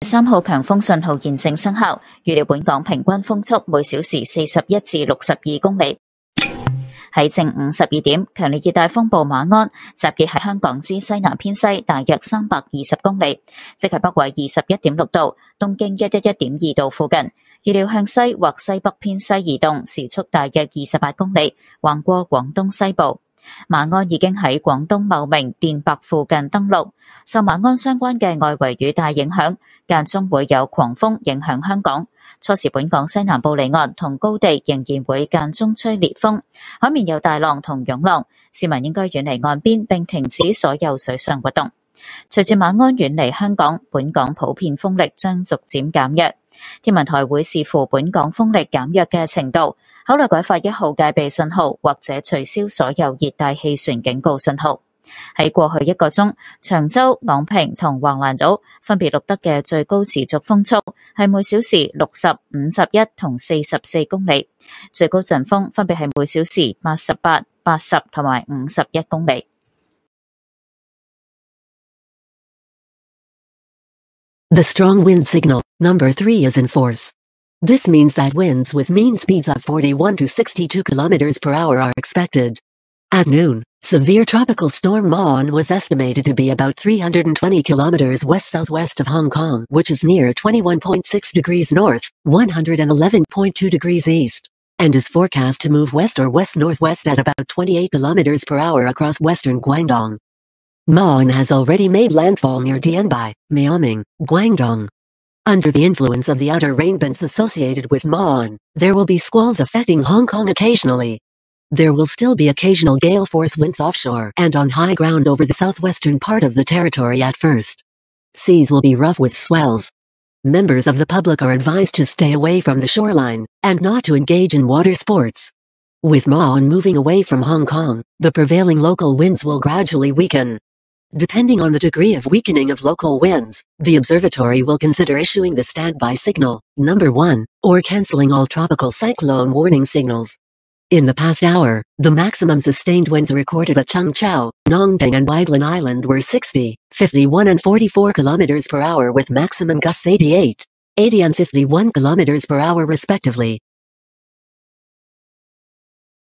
3號強風信號現正生效，預料本港平均風速每小時41至62公里。喺正午12點，強烈熱帶風暴馬鞍集結喺香港之西南偏西大約320公里，即係北緯21.6度、東經111.2度附近。預料向西或西北偏西移動，時速大約28公里，橫過廣東西部。馬鞍已經喺廣東茂名、電白附近登陸，受馬鞍相關嘅外圍雨帶影響，間中會有狂風影響香港。初時本港西南部離岸同高地仍然會間中吹烈風，海面有大浪同湧浪，市民應該遠離岸邊並停止所有水上活動。隨住馬鞍遠離香港，本港普遍風力將逐漸減弱。天文台會視乎本港風力減弱嘅程度，考慮改發1號戒備信號或者取消所有熱帶氣旋警告信號。喺過去1個鐘，長洲、昂坪同橫瀾島分別錄得嘅最高持續風速係每小時60、51同44公里，最高陣風分別係每小時88、80同埋51公里。The strong wind signal, number 3 is in force. This means that winds with mean speeds of 41 to 62 kilometers per hour are expected. At noon, severe tropical storm Maon was estimated to be about 320 kilometers west-southwest of Hong Kong, which is near 21.6 degrees north, 111.2 degrees east, and is forecast to move west or west-northwest at about 28 kilometers per hour across western Guangdong. Maon has already made landfall near Dianbai, Miaoming, Guangdong. Under the influence of the outer rain bands associated with Maon, there will be squalls affecting Hong Kong occasionally. There will still be occasional gale force winds offshore and on high ground over the southwestern part of the territory at first. Seas will be rough with swells. Members of the public are advised to stay away from the shoreline and not to engage in water sports. With Maon moving away from Hong Kong, the prevailing local winds will gradually weaken. Depending on the degree of weakening of local winds, the observatory will consider issuing the standby signal, number 1, or cancelling all tropical cyclone warning signals. In the past hour, the maximum sustained winds recorded at Cheung Chau, Nongping and Weidlan Island were 60, 51 and 44 kilometers per hour with maximum gusts 88, 80 and 51 kilometers per hour respectively.